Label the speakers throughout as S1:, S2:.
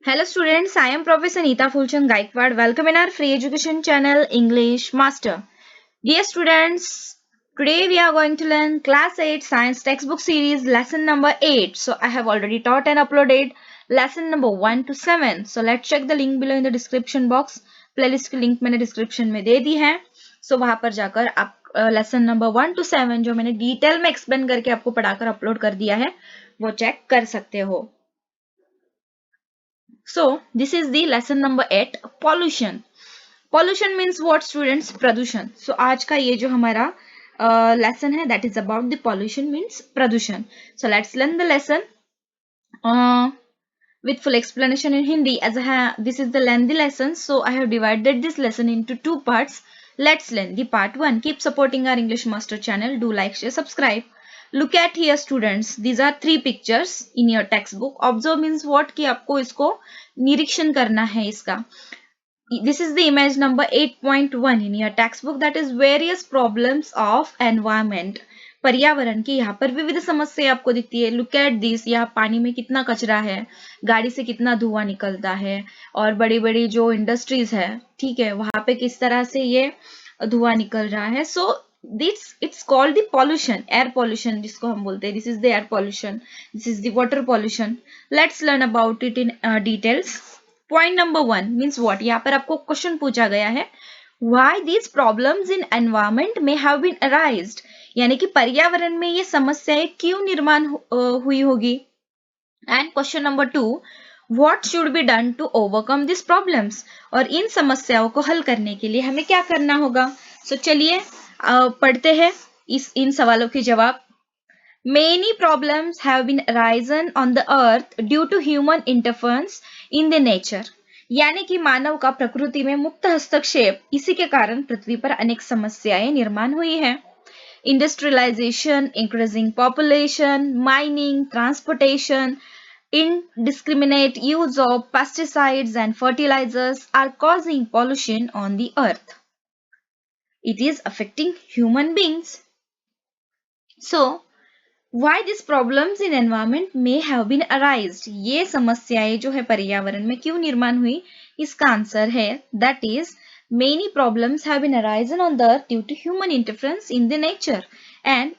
S1: Hello students, I am Professor Neeta Fulchand Gaikwad. Welcome in our free education channel English Master. Dear students, today we are going to learn class 8 science textbook series lesson number 8. So I have already taught and uploaded lesson number 1 to 7. So let's check the link below in the description box. Playlist की link मैंने description में दे दी है. So वहां पर जाकर आप lesson number 1 to 7 जो मैंने डिटेल में एक्सप्लेन करके आपको पढ़ाकर अपलोड कर दिया है वो चेक कर सकते हो. So this is the lesson number 8, pollution. Pollution means what students? प्रदूषण. So आज का ये जो हमारा lesson है that is about the pollution means प्रदूषण. So let's learn the lesson with full explanation in Hindi as this is the lengthy lesson. So I have divided this lesson into two parts. Let's learn the part 1. Keep supporting our English Master channel. Do like, share, subscribe. Look at here students. These are 3 pictures in your textbook. Observe means what कि आपको इसको निरीक्षण करना है इसका. This is the image number 8.1 in your textbook, that is various problems of environment. पर्यावरण की यहाँ पर विविध समस्या आपको दिखती है. Look at this. यहाँ पानी में कितना कचरा है, गाड़ी से कितना धुआं निकलता है और बड़ी बड़ी जो इंडस्ट्रीज है, ठीक है, वहां पे किस तरह से ये धुआं निकल रहा है. So this it's called the pollution, air pollution जिसको हम बोलते हैं. This is the air pollution, this is the water pollution. Let's learn about it in details. Point number 1 means what? यहाँ पर आपको क्वेश्चन पूछा गया है why these problems in environment may have been arised, यानी कि पर्यावरण में ये समस्याएं क्यों निर्माण हुई होगी. And question number 2, what should be done to overcome these problems, और इन समस्याओं को हल करने के लिए हमें क्या करना होगा. सो चलिए पढ़ते हैं इन सवालों के जवाब. Many problems have been arisen on the earth due to human interference in the nature, यानी कि मानव का प्रकृति में मुक्त हस्तक्षेप, इसी के कारण पृथ्वी पर अनेक समस्याएं निर्माण हुई हैं. Industrialization, increasing population, mining, transportation, indiscriminate use of pesticides and fertilizers are causing pollution on the earth. It is affecting human beings. So, why these problems in environment may have been arised, ये समस्याएं जो है पर्यावरण में क्यों निर्माण हुई, इसका आंसर है that is many problems have been arisen on the earth due to human interference in the nature. And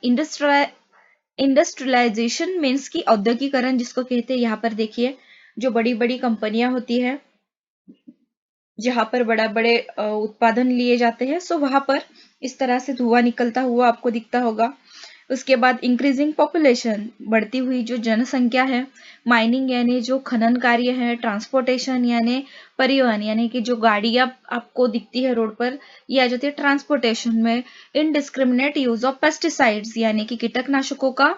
S1: industrialization means कि औद्योगिकरण जिसको कहते हैं. यहाँ पर देखिए जो बड़ी बड़ी कंपनियां होती है जहां पर बड़ा बड़े उत्पादन लिए जाते हैं, सो वहां पर इस तरह से धुआं निकलता हुआ आपको दिखता होगा. उसके बाद इंक्रीजिंग पॉपुलेशन, बढ़ती हुई जो जनसंख्या है. माइनिंग यानी जो खनन कार्य है. ट्रांसपोर्टेशन यानी परिवहन, यानी कि जो गाड़ियां आपको दिखती है रोड पर ये आ जाती है ट्रांसपोर्टेशन में. इनडिस्क्रिमिनेट यूज ऑफ पेस्टिसाइड्स, यानी कि कीटनाशकों का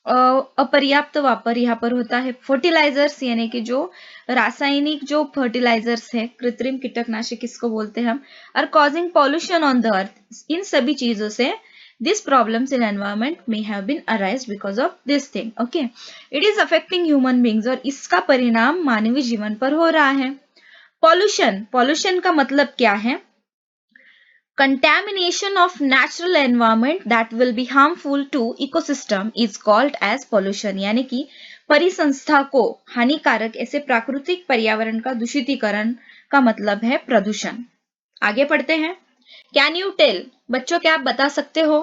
S1: अपर्याप्त वापर यहाँ पर होता है. फर्टिलाइजर्स यानी कि जो रासायनिक जो फर्टिलाइजर्स है, कृत्रिम कीटनाशक किसको बोलते हैं हम, are causing pollution on the earth. इन सभी चीजों से these problems in environment may have been arise because of this thing. Okay, it is affecting human beings, और इसका परिणाम मानवीय जीवन पर हो रहा है. pollution का मतलब क्या है? Contamination of natural environment that will be harmful to ecosystem is called as pollution, यानी कि परिसंस्था को हानिकारक ऐसे प्राकृतिक पर्यावरण का दूषितीकरण का मतलब है प्रदूषण. आगे पढ़ते हैं. कैन यू टेल, बच्चों क्या आप बता सकते हो.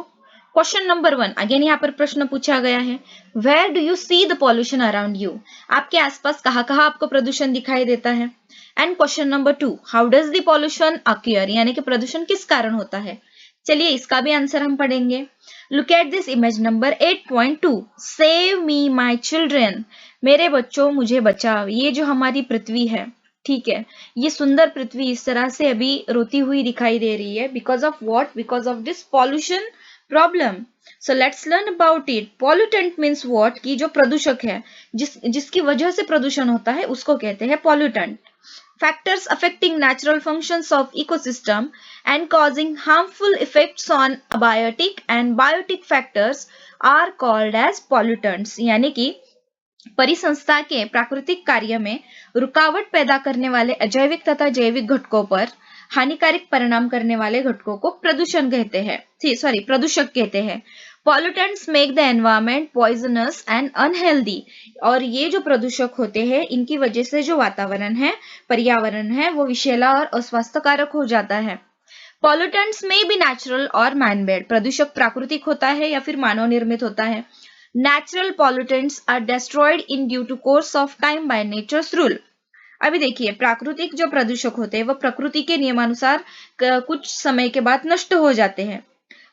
S1: क्वेश्चन नंबर 1 अगेन यहाँ पर प्रश्न पूछा गया है where do you see the pollution around you, आपके आसपास कहाँ कहाँ आपको प्रदूषण दिखाई देता है. And question number 2, how does the pollution occur, यानी कि प्रदूषण किस कारण होता है. चलिए इसका भी आंसर हम पढ़ेंगे. Look at this image number 8.2, save me my children, मेरे बच्चों मुझे बचाओ. ये जो हमारी पृथ्वी है, ठीक है, ये सुंदर पृथ्वी इस तरह से अभी रोती हुई दिखाई दे रही है. Because of what? Because of this pollution problem. So let's learn about it. Pollutant means what, कि जो प्रदूषक है, जिसकी वजह से प्रदूषण होता है उसको कहते हैं pollutant. Factors affecting natural functions of ecosystem and causing harmful effects on abiotic and biotic factors are called as pollutants, यानी कि परिसंस्था के प्राकृतिक कार्य में रुकावट पैदा करने वाले अजैविक तथा जैविक घटकों पर हानिकारक परिणाम करने वाले घटकों को प्रदूषण कहते हैं, प्रदूषक कहते हैं. Pollutants make the environment poisonous and unhealthy. और ये जो प्रदूषक होते हैं इनकी वजह से जो वातावरण है, पर्यावरण है, वो विषैला और अस्वास्थ्यकारक हो जाता है। पॉल्यूटेंट्स में भी नेचुरल और मैनमेड। प्रदूषक प्राकृतिक होता है या फिर मानव निर्मित होता है। Natural pollutants are destroyed in due to course of time by nature's rule. अभी देखिए, प्राकृतिक जो प्रदूषक होते हैं वो प्रकृति के नियमानुसार कुछ समय के बाद नष्ट हो जाते हैं।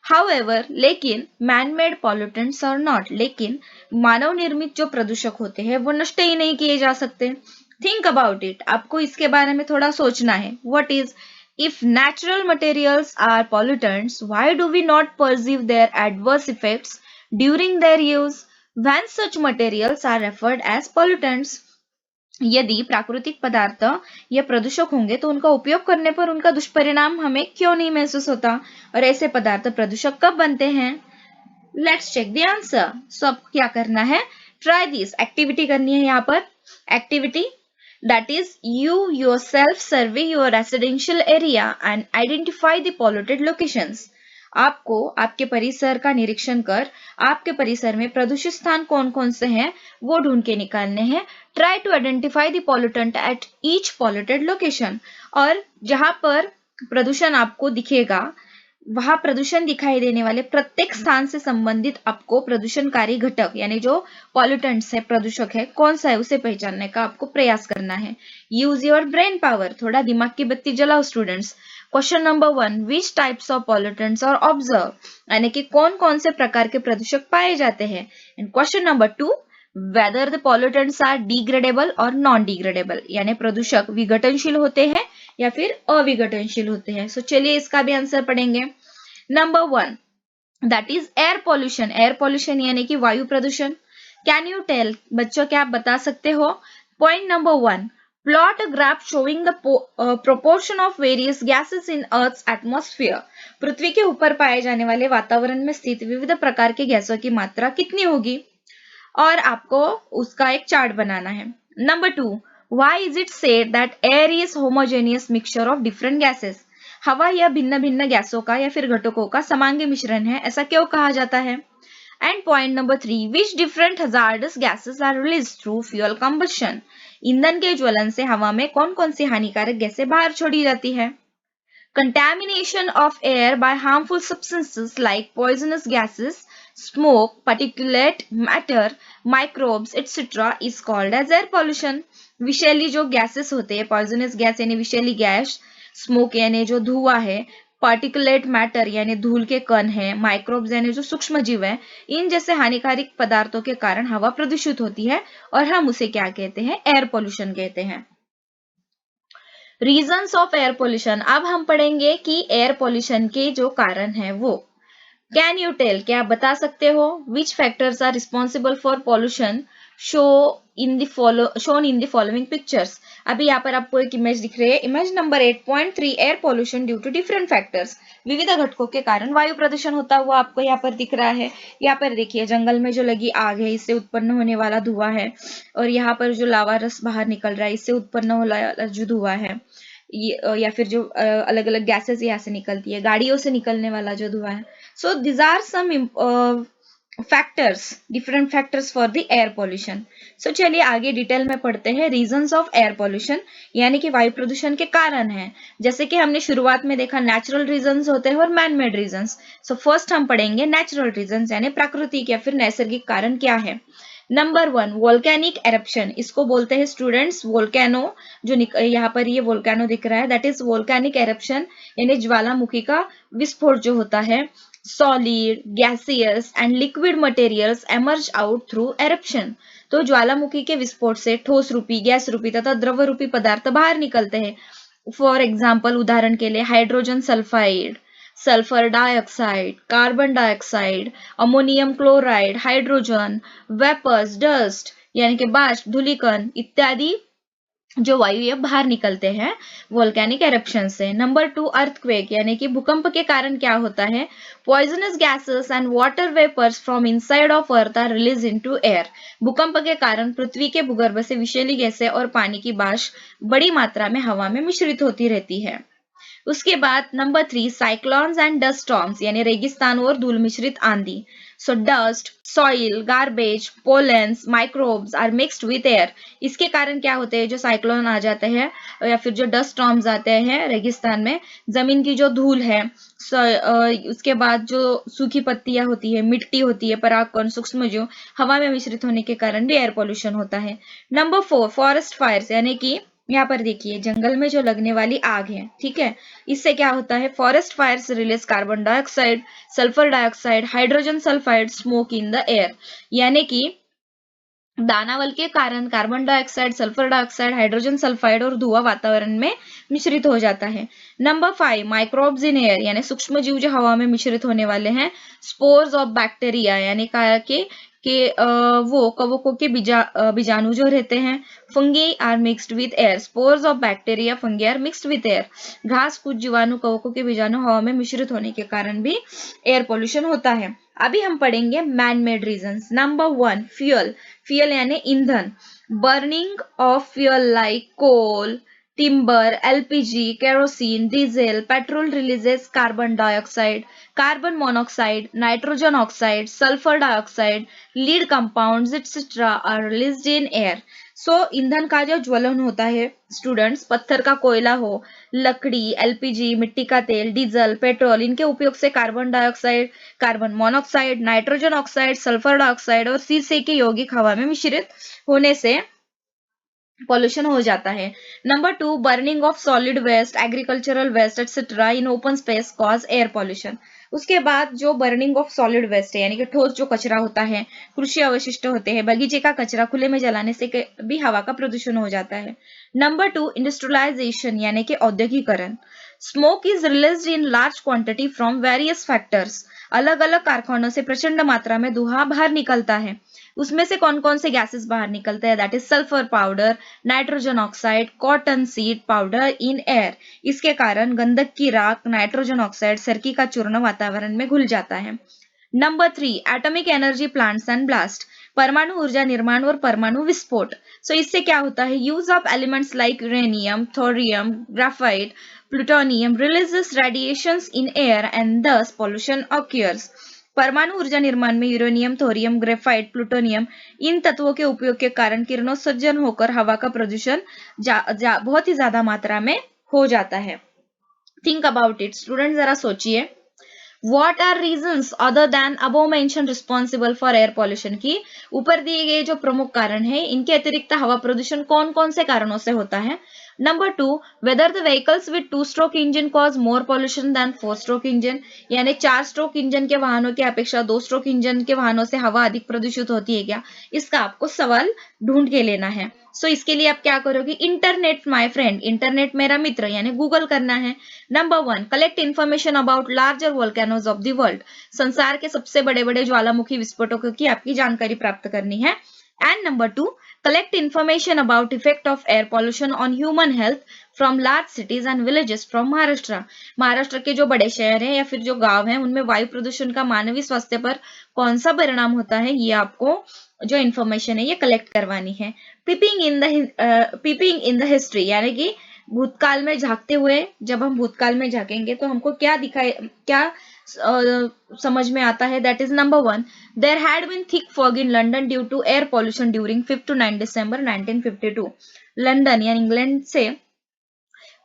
S1: However, लेकिन man made pollutants are not. लेकिन मानव निर्मित जो प्रदूषक होते हैं वो नष्ट ही नहीं किए जा सकते। थिंक अबाउट इट, आपको इसके बारे में थोड़ा सोचना है। What is, if natural materials are pollutants, why do we not perceive their adverse effects during their use when such materials are referred as pollutants? यदि प्राकृतिक पदार्थ या प्रदूषक होंगे तो उनका उपयोग करने पर उनका दुष्परिणाम हमें क्यों नहीं महसूस होता, और ऐसे पदार्थ प्रदूषक कब बनते हैं? Let's check the answer. So अब क्या करना है, ट्राई दिस एक्टिविटी करनी है। यहाँ पर activity that is you yourself survey your residential area and identify the polluted locations. आपको आपके परिसर का निरीक्षण कर आपके परिसर में प्रदूषित स्थान कौन कौन से हैं वो ढूंढ के निकालने हैं। Try to identify the pollutant at each polluted location. और जहां पर प्रदूषण आपको दिखेगा वहां प्रदूषण दिखाई देने वाले प्रत्येक स्थान से संबंधित आपको प्रदूषणकारी घटक यानी जो पॉल्यूटेंट्स है, प्रदूषक है, कौन सा है उसे पहचानने का आपको प्रयास करना है। यूज योर ब्रेन पावर, थोड़ा दिमाग की बत्ती जलाओ students. Question number 1, which types of pollutants are observe, यानी कि कौन कौन से प्रकार के प्रदूषक पाए जाते हैं। And question number 2, whether the pollutants are degradable और नॉन डिग्रेडेबल, यानी प्रदूषक विघटनशील होते हैं या फिर अविघटनशील होते हैं। सो चलिए इसका भी आंसर पढ़ेंगे। Number 1 that is air pollution. Air pollution यानी कि वायु प्रदूषण। कैन यू टेल, बच्चों क्या आप बता सकते हो? Point number 1, plot a graph showing the proportion of various gases in earth's atmosphere. पृथ्वी के ऊपर पाए जाने वाले वातावरण में स्थित विविध प्रकार के गैसों की मात्रा कितनी होगी, और आपको उसका एक चार्ट बनाना है। Number 2, why is it said that air is homogeneous mixture of different gases. हवा यह भिन्न भिन्न गैसों का या फिर घटकों का समांगी मिश्रण है, ऐसा क्यों कहा जाता है? And point number 3, which different hazardous gases are release through fuel combustion. ईंधन के ज्वलन से हवा में कौन कौन सी हानिकारक गैसें बाहर छोड़ी जाती है? Contamination of air by harmful substances like poisonous gases, smoke, particulate matter, microbes, etc. is called as air pollution. विषैली जो गैसेस होते हैं, पॉइजनस गैस यानी विषैली गैस, स्मोक यानी जो धुआं है, पार्टिकुलेट मैटर यानी धूल के कण है, माइक्रोब्स यानी जो सूक्ष्म जीव है, इन जैसे हानिकारक पदार्थों के कारण हवा प्रदूषित होती है और हम उसे क्या कहते हैं? एयर पोल्यूशन कहते हैं। रीजंस ऑफ एयर पोल्यूशन, अब हम पढ़ेंगे कि एयर पोल्यूशन के जो कारण है वो। कैन यू टेल, क्या आप बता सकते हो? Which factors are responsible for pollution shown in the following pictures. अभी यहाँ पर आपको एक इमेज दिख रही है। Image number 8.3, air pollution due to different factors. विविध घटकों के कारण वायु प्रदूषण होता हुआ आपको यहाँ पर दिख रहा है। यहाँ पर देखिए, जंगल में जो लगी आग है इससे उत्पन्न होने वाला धुआं है, और यहाँ पर जो लावा रस बाहर निकल रहा है इससे उत्पन्न होने वाला जो धुआं है, या फिर जो अलग अलग गैसेस यहाँ से निकलती है, गाड़ियों से निकलने वाला जो धुआं है। So this are some factors, different factors for the air pollution. So चलिए आगे डिटेल में पढ़ते हैं। रीजंस ऑफ एयर पोल्यूशन यानी कि वायु प्रदूषण के कारण हैं। जैसे कि हमने शुरुआत में देखा, नेचुरल रीजंस होते हैं और man made reasons. So first हम पढ़ेंगे नेचुरल रीजंस यानी प्राकृतिक या फिर नैसर्गिक कारण क्या है। नंबर 1, वोल्केनिक एरप्शन, इसको बोलते हैं स्टूडेंट्स वोल्केनो। जो यहाँ पर ये वोल्केनो दिख रहा है दैट इज वोल्केनिक एरप्शन, यानी ज्वालामुखी का विस्फोट जो होता है। Solid, gaseous and liquid materials emerge out through eruption. तो ज्वालामुखी के विस्फोट से ठोस रूपी, गैस रूपी तथा द्रव रूपी पदार्थ बाहर निकलते हैं। फॉर एग्जाम्पल, उदाहरण के लिए hydrogen sulphide, sulphur dioxide, carbon dioxide, ammonium chloride, hydrogen, vapours, dust यानी कि बाष्प, धूलिकण इत्यादि जो वायु ये बाहर निकलते हैं वोल्केनिक एरप्शन से। नंबर 2, अर्थक्वेक यानी कि भूकंप के कारण क्या होता है? Poisonous gases and water vapours from inside of earth are release into air. भूकंप के कारण पृथ्वी के भूगर्भ से विषैली गैसें और पानी की बाष्प बड़ी मात्रा में हवा में मिश्रित होती रहती है। उसके बाद number 3, cyclones and dust storms यानी रेगिस्तान और धूल मिश्रित आंधी। So dust, soil, garbage, pollens, microbes are mixed with air. इसके कारण क्या होते हैं, जो साइक्लोन आ जाते हैं या फिर जो डस्ट स्टॉर्म्स आते हैं रेगिस्तान में, जमीन की जो धूल है, उसके बाद जो सूखी पत्तियां होती है, मिट्टी होती है, परागकण, सूक्ष्मजीव हवा में मिश्रित होने के कारण भी एयर पोल्यूशन होता है। नंबर 4 फॉरेस्ट फायर्स, यानी कि यहाँ पर देखिए जंगल में जो लगने वाली आग है, ठीक है, इससे क्या होता है, forest fires release carbon dioxide, sulphur dioxide, hydrogen sulphide, smoke in the air. यानी कि दानावल के कारण carbon dioxide, sulphur dioxide, hydrogen sulphide और धुआं वातावरण में मिश्रित हो जाता है। नंबर 5 माइक्रोब्स इन एयर, यानी सूक्ष्म जीव जो हवा में मिश्रित होने वाले हैं। स्पोर्स ऑफ बैक्टीरिया, यानी कहा कि वो कवकों के बीजाणु जो रहते हैं। Fungi are mixed with air, spores of bacteria fungi are mixed with air. घास, कुछ जीवाणु, कवकों के बीजाणु हवा में मिश्रित होने के कारण भी एयर पोल्यूशन होता है। अभी हम पढ़ेंगे man made reasons. Number 1 fuel, fuel यानी ईंधन। Burning of fuel like coal, timber, LPG, kerosene, diesel, petrol releases carbon dioxide, carbon monoxide, nitrogen oxide, sulfur dioxide, lead compounds, etc. are released in air. So ईंधन का जो ज्वलन होता है students, पत्थर का कोयला हो, लकड़ी, LPG, मिट्टी का तेल, डीजल, पेट्रोल, इनके उपयोग से carbon dioxide, carbon monoxide, nitrogen oxide, sulphur dioxide और सीसे के यौगिक हवा में मिश्रित होने से पॉल्यूशन हो जाता है। Number 2 burning of solid waste, agricultural waste etcetera in open space cause air pollution. उसके बाद जो बर्निंग ऑफ सॉलिड वेस्ट है, यानी कि ठोस जो कचरा होता है, कृषि अवशिष्ट होते हैं, बगीचे का कचरा खुले में जलाने से भी हवा का प्रदूषण हो जाता है। नंबर 2 इंडस्ट्रियलाइजेशन, यानी कि औद्योगिकरण। Smoke is released in large quantity from various factors. अलग अलग कारखानों से प्रचंड मात्रा में धुआं बाहर निकलता है। उसमें से कौन कौन से गैसेस बाहर निकलते हैं, that is sulphur powder, nitrogen oxide, cotton seed powder in air. इसके कारण गंधक की राख, नाइट्रोजन ऑक्साइड, सरकी का चूर्ण वातावरण में घुल जाता है। Number 3 atomic energy plants and blast, परमाणु ऊर्जा निर्माण और परमाणु विस्फोट। सो इससे क्या होता है, use of elements like uranium, thorium, graphite, plutonium releases radiations in air and thus pollution occurs। परमाणु ऊर्जा निर्माण में यूरेनियम, थोरियम, ग्रेफाइट, प्लूटोनियम इन तत्वों के उपयोग के कारण किरणोत्सर्जन होकर हवा का प्रदूषण बहुत ही ज्यादा मात्रा में हो जाता है। थिंक अबाउट इट स्टूडेंट, जरा सोचिए, What are reasons other than above mentioned responsible for air pollution? की ऊपर दिए गए जो प्रमुख कारण है, इनके अतिरिक्त हवा प्रदूषण कौन कौन से कारणों से होता है। Number 2 whether the vehicles with 2-stroke engine cause more pollution than 4-stroke engine, यानी 4 स्ट्रोक इंजन के वाहनों की अपेक्षा 2 स्ट्रोक इंजन के वाहनों से हवा अधिक प्रदूषित होती है क्या, इसका आपको सवाल ढूंढ के लेना है। सो इसके लिए आप क्या करोगे, इंटरनेट माय फ्रेंड, इंटरनेट मेरा मित्र, यानी गूगल करना है। Number 1 collect information about larger volcanoes of the world, संसार के सबसे बड़े बड़े ज्वालामुखी विस्फोटकों की आपकी जानकारी प्राप्त करनी है। And number 2 collect information about effect of air pollution on human health from large cities and villages from Maharashtra। Maharashtra के जो बड़े शहर हैं या फिर जो गांव हैं, उनमें वायु प्रदूषण का मानवीय स्वास्थ्य पर कौन सा परिणाम होता है, ये आपको जो इन्फॉर्मेशन है ये कलेक्ट करवानी है। पीपिंग इन द हिस्ट्री, यानी कि भूतकाल में झांकते हुए, जब हम भूतकाल में झांकेंगे तो हमको क्या समझ में आता है, that is number 1 there had been thick fog in London due to air pollution during 5 to 9 December 1952। London यानी इंग्लैंड से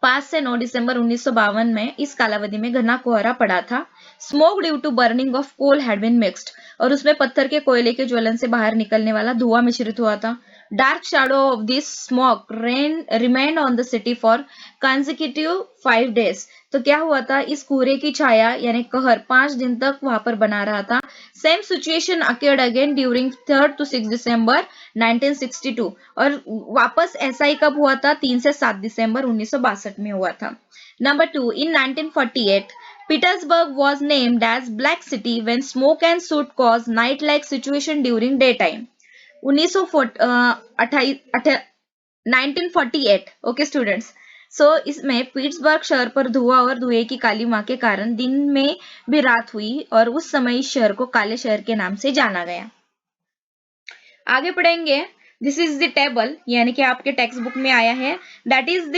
S1: 5 से 9 दिसंबर 1952 में इस कालावधि में घना कोहरा पड़ा था। Smoke due to burning of coal had been mixed, और उसमें पत्थर के कोयले के ज्वलन से बाहर निकलने वाला धुआं मिश्रित हुआ था। Dark shadow of this smoke remained on the city for consecutive 5 days। तो क्या हुआ था, इस कोहरे की छाया यानी कहर 5 दिन तक वहां पर बना रहा था। Same situation occurred again during 3 to 6 दिसंबर 1962, और वापस ऐसा ही कब हुआ था, 3 से 7 दिसंबर 1962 में हुआ था। Number 2 in 1948 Petersburg was named as Black City when smoke and soot caused night-like situation during daytime। 1948 okay students. So इसमें पीट्सबर्ग शहर पर धुआं और धुएं की काली मां के कारण दिन में भी रात हुई, और उस समय इस शहर को काले शहर के नाम से जाना गया। आगे पढ़ेंगे, दिस इज द टेबल, यानी कि आपके टेक्स्ट बुक में आया है, that is the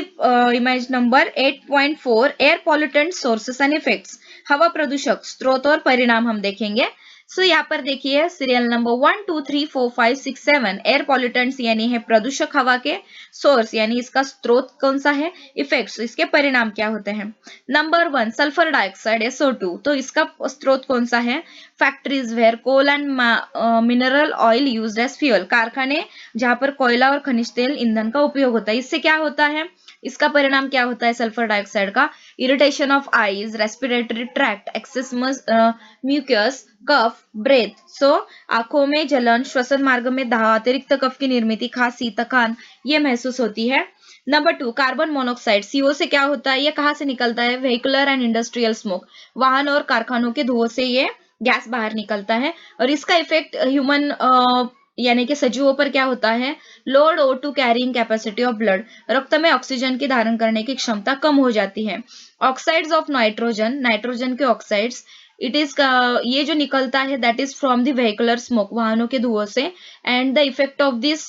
S1: image number 8.4 air pollutant sources and effects. हवा प्रदूषक स्रोत और परिणाम हम देखेंगे। सो यहाँ पर देखिए सीरियल नंबर 1 2 3 4 5 6 7 एयर पॉल्यूटेंट्स यानी है प्रदूषक हवा के, सोर्स यानी इसका स्रोत कौन सा है, इफेक्ट्स इसके परिणाम क्या होते हैं। नंबर 1 सल्फर डाइऑक्साइड SO2, तो इसका स्रोत कौन सा है, factories where coal and mineral oil used as fuel, कारखाने जहां पर कोयला और खनिज तेल ईंधन का उपयोग होता है। इससे क्या होता है, इसका परिणाम क्या होता है सल्फर डाइऑक्साइड का, irritation of eyes, respiratory tract, excess mucus, cough, breath, so आंखों में जलन, श्वसन मार्ग में दाह, अतिरिक्त कफ की निर्मित, खांसी, थकान ये महसूस होती है। नंबर 2 कार्बन मोनोऑक्साइड CO से क्या होता है, ये कहाँ से निकलता है, व्हीकुलर एंड इंडस्ट्रियल स्मोक, वाहन और कारखानों के धुएं से ये गैस बाहर निकलता है और इसका इफेक्ट ह्यूमन यानी कि सजीवों पर क्या होता है, load O2 carrying capacity of blood, रक्त में ऑक्सीजन की धारण करने की क्षमता कम हो जाती है। ऑक्साइड्स ऑफ नाइट्रोजन, नाइट्रोजन के ऑक्साइड्स, इट इज ये जो निकलता है that is from the vehicular smoke, वाहनों के धुएं से, and the effect of this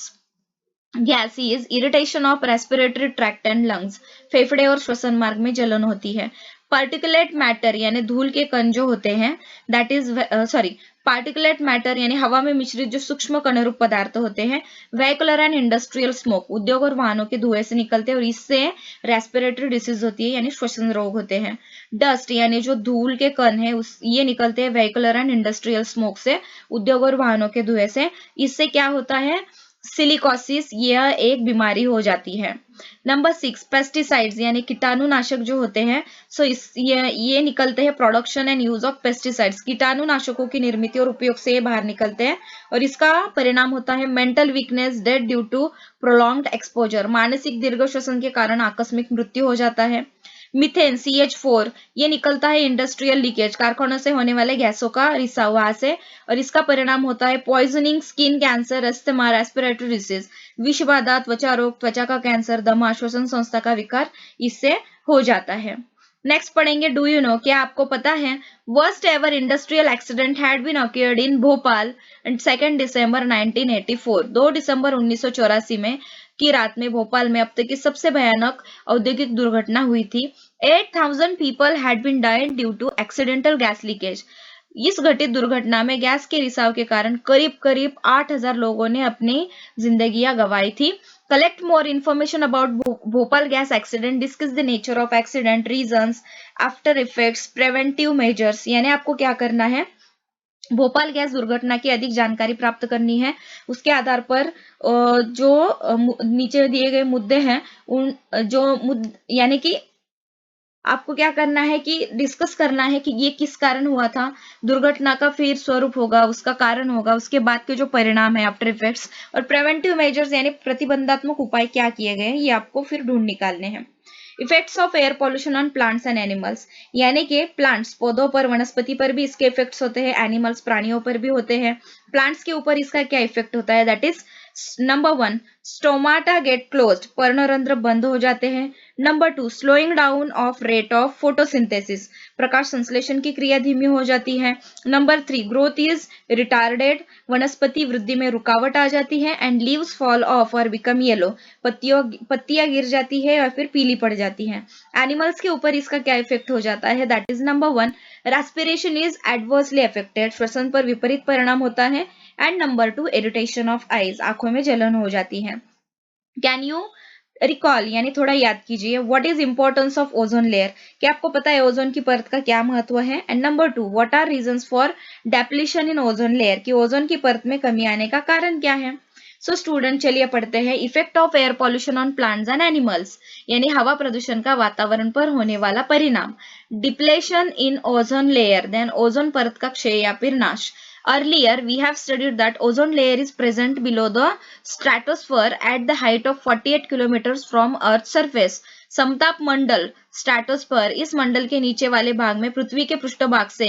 S1: gas is irritation of respiratory tract and lungs, फेफड़े और श्वसन मार्ग में जलन होती है। पार्टिकुलेट मैटर यानी धूल के कण जो होते हैं, दैट इज पार्टिकुलेट मैटर यानी हवा में मिश्रित जो सूक्ष्म कणरूप पदार्थ होते हैं, व्हीकुलर एंड इंडस्ट्रियल स्मोक, उद्योग और वाहनों के धुएं से निकलते हैं और इससे रेस्पिरेटरी डिसीज होती है यानी श्वसन रोग होते हैं। डस्ट यानी जो धूल के कण है ये निकलते हैं व्हीकुलर एंड इंडस्ट्रियल स्मोक से, उद्योग और वाहनों के धुएं से, इससे क्या होता है, सिलिकोसिस, यह एक बीमारी हो जाती है। नंबर 6 पेस्टिसाइड्स यानी कीटाणुनाशक जो होते हैं, सो ये निकलते हैं production and use of pesticides, कीटाणुनाशकों की निर्मित और उपयोग से ये बाहर निकलते हैं और इसका परिणाम होता है mental weakness, death due to prolonged exposure, मानसिक दीर्घ श्वसन के कारण आकस्मिक मृत्यु हो जाता है। मीथेन CH4 ये निकलता है इंडस्ट्रियल लीकेज, कारखानों से होने वाले गैसों का रिसाव वहां से, और इसका परिणाम होता है poisoning, skin cancer, asthma, respiratory disease, विषबाधा, त्वचा रोग, त्वचा का कैंसर, दमा, श्वसन संस्था का विकार इससे हो जाता है। नेक्स्ट पढ़ेंगे डू यू नो, क्या आपको पता है, worst ever industrial accident had been occurred in Bhopal and 2 दिसंबर 1984, 2 दिसंबर 1984 में की रात में भोपाल में अब तक की सबसे भयानक औद्योगिक दुर्घटना हुई थी। 8,000 people had been died due to accidental gas leakage, इस घटित दुर्घटना में गैस के रिसाव के कारण करीब करीब 8,000 लोगों ने अपनी जिंदगियां गंवाई थी। Collect more information about Bhopal gas accident, discuss the nature of accident, reasons, after effects, preventive measures, यानी आपको क्या करना है, भोपाल गैस दुर्घटना की अधिक जानकारी प्राप्त करनी है, उसके आधार पर जो नीचे दिए गए मुद्दे हैं उन यानी कि आपको क्या करना है कि डिस्कस करना है कि ये किस कारण हुआ था, दुर्घटना का फिर स्वरूप होगा, उसका कारण होगा, उसके बाद के जो परिणाम है आफ्टर इफेक्ट्स, और प्रिवेंटिव मेजर्स यानी प्रतिबंधात्मक उपाय क्या किए गए हैं ये आपको फिर ढूंढ निकालने हैं। Effects of air pollution on plants and animals, यानी कि प्लांट्स पौधों पर, वनस्पति पर भी इसके इफेक्ट्स होते हैं, एनिमल्स प्राणियों पर भी होते हैं। प्लांट्स के ऊपर इसका क्या इफेक्ट होता है, that is number 1 stomata get closed, पर्णरंध्र बंद हो जाते हैं। Number 2 slowing down of rate of photosynthesis, प्रकाश संश्लेषण की क्रिया धीमी हो जाती है। नंबर 3 ग्रोथ इज रिटार्डेड, वनस्पति वृद्धि में रुकावट आ जाती है। एंड लीव्स फॉल ऑफ और बिकम येलो, पत्तियां गिर जाती है और फिर पीली पड़ जाती है। एनिमल्स के ऊपर इसका क्या इफेक्ट हो जाता है, that is number 1 respiration is adversely affected, श्वसन पर विपरीत परिणाम होता है। And number 2 irritation of eyes, आंखों में जलन हो जाती है। कैन यू रिकॉल यानी थोड़ा याद कीजिए, what is importance of ozone layer, क्या आपको पता है ओजोन की परत का क्या महत्व है। And number 2 what are reasons for depletion in ozone layer, कि ओजोन की परत में कमी आने का कारण क्या है। सो स्टूडेंट चलिए पढ़ते हैं effect of air pollution on plants and animals, यानी हवा प्रदूषण का वातावरण पर होने वाला परिणाम। Depletion in ozone layer, then ozone परत का क्षय या फिर नाश। Earlier, we have studied that ozone layer is present below the stratosphere at the height of 48 kilometers from Earth's surface. समताप मंडल स्ट्रेटोस्फीयर, इस मंडल के नीचे वाले भाग में पृथ्वी के पृष्ठभाग से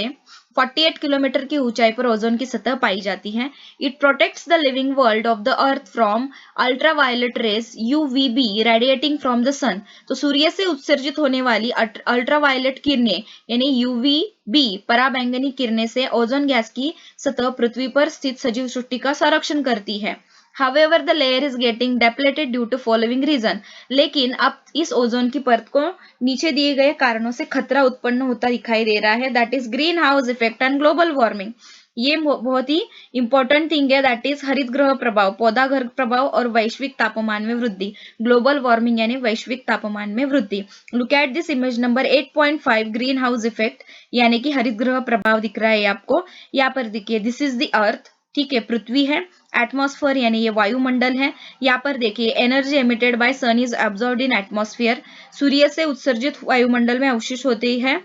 S1: 48 किलोमीटर की ऊंचाई पर ओजोन की सतह पाई जाती है। It protects the living world of the earth from ultraviolet rays UVB radiating from the sun, तो सूर्य से उत्सर्जित होने वाली अल्ट्रावायलेट किरणें यानी UVB पराबैंगनी किरणें से ओजोन गैस की सतह पृथ्वी पर स्थित सजीव सृष्टि का संरक्षण करती है। However, the layer is getting depleted due to following reason. लेकिन अब इस ओजोन की परत को नीचे दिए गए कारणों से खतरा उत्पन्न होता दिखाई दे रहा है, that is green house effect and global warming, ये बहुत ही इंपॉर्टेंट थिंग है, दैट इज हरित गृह प्रभाव, पौधा घर प्रभाव और वैश्विक तापमान में वृद्धि, ग्लोबल वार्मिंग यानी वैश्विक तापमान में वृद्धि। Look at this image number 8.5 green house effect, यानी कि हरित गृह प्रभाव दिख रहा है आपको। यहाँ पर देखिए, दिस इज द अर्थ, ठीक है, पृथ्वी है। एटमॉस्फेयर यानी ये वायुमंडल है। यहाँ पर देखिए, energy emitted by sun is absorbed in atmosphere, सूर्य से उत्सर्जित वायुमंडल में अवशिष्ट होती है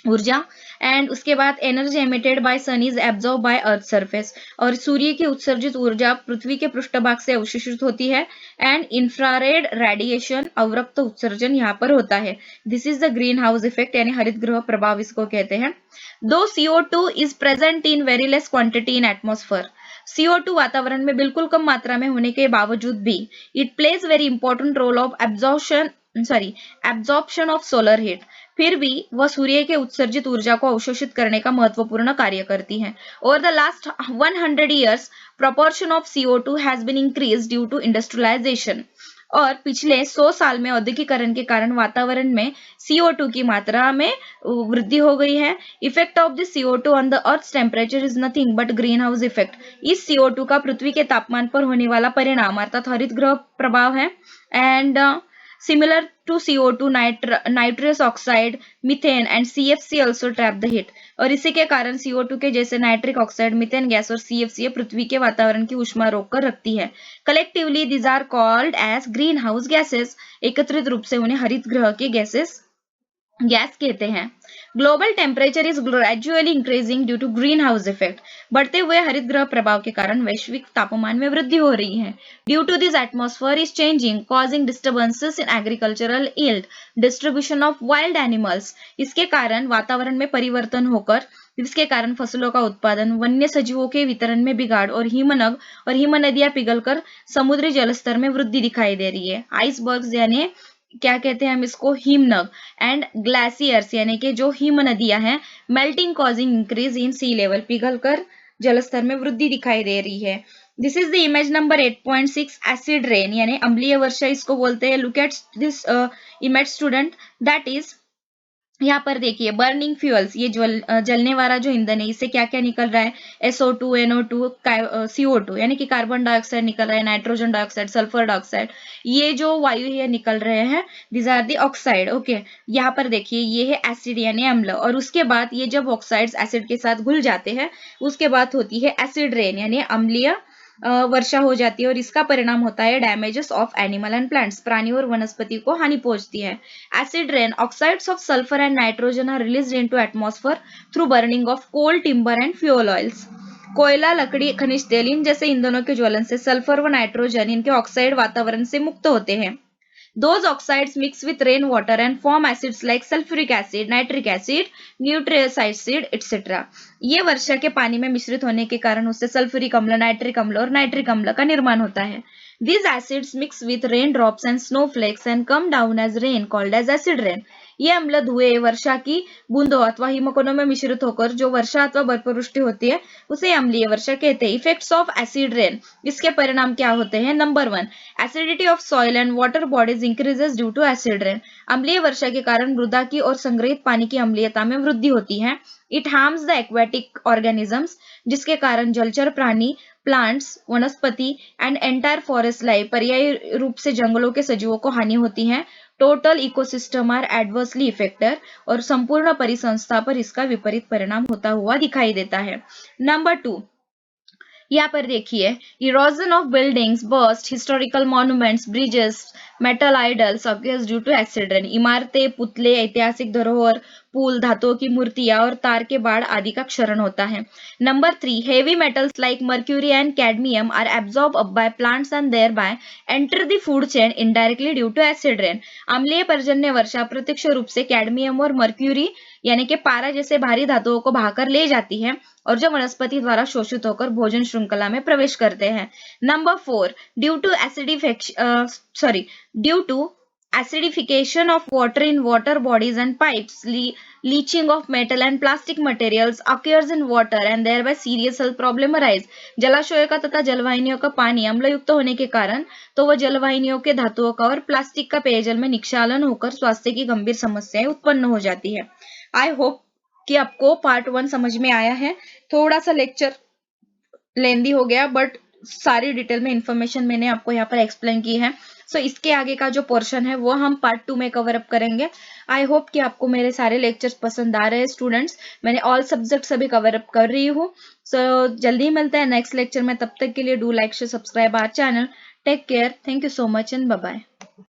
S1: ऊर्जा। एंड उसके बाद energy emitted by sun is absorb by earth surface, और सूर्य की उत्सर्जित ऊर्जा पृथ्वी के पृष्ठभाग से अवशोषित होती है। एंड इंफ्रारेड रेडिएशन, अवरक्त उत्सर्जन यहाँ पर होता है। This is the green house effect, यानी हरित गृह प्रभाव इसको कहते हैं। दो CO2 is present in very less quantity in atmosphere, CO2 वातावरण में बिल्कुल कम मात्रा में होने के बावजूद भी it plays very important role of absorption of solar heat, फिर भी वह सूर्य के उत्सर्जित ऊर्जा को अवशोषित करने का महत्वपूर्ण कार्य करती है। Over the last 100 years, proportion of CO2 has been increased due to industrialization, और पिछले 100 साल में औद्योगिकरण के कारण वातावरण में CO2 की मात्रा में वृद्धि हो गई है। Effect of the CO2 on the earth temperature is nothing but green house effect, इस CO2 का पृथ्वी के तापमान पर होने वाला परिणाम अर्थात हरित गृह प्रभाव है। And similar to CO2, nitrous oxide, methane and CFC also trap the heat, और इसी के कारण CO2 के जैसे नाइट्रिक ऑक्साइड, मीथेन गैस और CFC ये पृथ्वी के वातावरण की ऊष्मा रोक कर रखती है। Collectively these are called as greenhouse gases, एकत्रित रूप से उन्हें हरित गृह के गैस कहते हैं। Global temperature is gradually increasing due to greenhouse effect, बढ़ते हुए हरित गृह प्रभाव के कारण वैश्विक तापमान में वृद्धि हो रही है। Due to this atmosphere is changing causing disturbances in agricultural yield, distribution of wild animals, इसके कारण वातावरण में परिवर्तन होकर जिसके कारण फसलों का उत्पादन, वन्य सजीवों के वितरण में बिगाड़ और हिमनग और हिम नदियां पिघलकर समुद्री जलस्तर में वृद्धि दिखाई दे रही है। आइसबर्ग्स यानी क्या कहते हैं हम इसको, हिमनग, एंड ग्लेशियर्स यानी कि जो हिम नदियां हैं, melting causing increase in sea level, पिघलकर जलस्तर में वृद्धि दिखाई दे रही है। This is the image number 8.6 acid rain, यानी अम्लीय वर्षा इसको बोलते हैं। Look at this image student, that is यहाँ पर देखिए, बर्निंग फ्यूल्स, ये जलने वाला जो ईंधन है, इससे क्या क्या निकल रहा है, SO2, NO2, CO2 यानी कि कार्बन डाइऑक्साइड निकल रहा है, नाइट्रोजन डाइऑक्साइड, सल्फर डाइऑक्साइड, ये जो वायु है निकल रहे हैं, this are the oxide. Okay, यहाँ पर देखिए, ये है एसिड यानी अम्ल, और उसके बाद ये जब ऑक्साइड्स एसिड के साथ घुल जाते हैं, उसके बाद होती है एसिड रेन यानी अम्लीय वर्षा हो जाती है, और इसका परिणाम होता है damages of animal and plants, प्राणी और वनस्पति को हानि पहुंचती है। Acid rain, oxides of sulphur and nitrogen are released into atmosphere through burning of coal, timber and fuel oils. कोयला, लकड़ी, खनिज तेल, इन जैसे ईंधनों के ज्वलन से सल्फर व नाइट्रोजन, इनके ऑक्साइड वातावरण से मुक्त होते हैं। Those oxides mix with rainwater and form acids like sulfuric acid, nitric acid, nitrous acid, etc. ये वर्षा के पानी में मिश्रित होने के कारण उससे सल्फ्यूरिक अम्ल, नाइट्रिक अम्ल और नाइट्रिक अम्ल का निर्माण होता है। These acids mix with raindrops and snowflakes and come down as rain, called as acid rain. ये अम्ल धुएं वर्षा की बूंदों अथवा हिमकणों में मिश्रित होकर जो वर्षा अथवा बर्फवृष्टि होती है, उसे अम्लीय वर्षा कहते हैं। इफेक्ट्स ऑफ एसिड रेन, इसके परिणाम क्या होते हैं? Number 1, acidity of soil and water bodies increases due to acid rain. अम्लीय वर्षा के कारण मृदा की और संग्रहित पानी की अम्लीयता में वृद्धि होती है। It harms the aquatic organisms, जिसके कारण जलचर प्राणी, प्लांट्स, वनस्पति एंड एंटायर फॉरेस्ट लाइफ, पर्यायी रूप से जंगलों के सजीवों को हानि होती है। Total ecosystem are adversely affected, और संपूर्ण परिसंस्था पर इसका विपरीत परिणाम होता हुआ दिखाई देता है। नंबर 2, यहाँ पर देखिए, erosion of buildings, busts, historical monuments, bridges, metal idols occurs due to acid rain. इमारतें, पुतले, ऐतिहासिक धरोहर, पुल, धातुओं की मूर्तियां और तार के बाड़ आदि का क्षरण होता है। Number 3, heavy metals like mercury and cadmium are absorb up by plants and thereby enter the food chain indirectly due to acid rain. अम्लीय पर्जन्य वर्षा प्रत्यक्ष रूप से कैडमियम और मर्क्यूरी यानी कि पारा जैसे भारी धातुओं को बहाकर ले जाती है, और जो वनस्पति द्वारा शोषित होकर भोजन श्रृंखला में प्रवेश करते हैं। Number 4, due to acidification of water in water bodies and pipes, leaching of metal and plastic materials occurs in water and thereby serious health problem arise. जलाशयों का तथा जलवाहिनियों का पानी अम्लयुक्त होने के कारण तो वह जलवाहिनियों के धातुओं का और प्लास्टिक का पेयजल में निक्षालन होकर स्वास्थ्य की गंभीर समस्याएं उत्पन्न हो जाती है। आई होप कि आपको पार्ट 1 समझ में आया है। थोड़ा सा लेक्चर लेंदी हो गया, बट सारी डिटेल में इंफॉर्मेशन मैंने आपको यहाँ पर एक्सप्लेन की है। सो इसके आगे का जो पोर्शन है वो हम पार्ट 2 में कवर अप करेंगे। आई होप कि आपको मेरे सारे लेक्चर्स पसंद आ रहे हैं स्टूडेंट्स। मैंने ऑल सब्जेक्ट्स अभी कवर अप कर रही हूँ। सो जल्दी ही मिलते हैं नेक्स्ट लेक्चर में। तब तक के लिए do like share subscribe our channel. Take care, thank you so much and bye bye.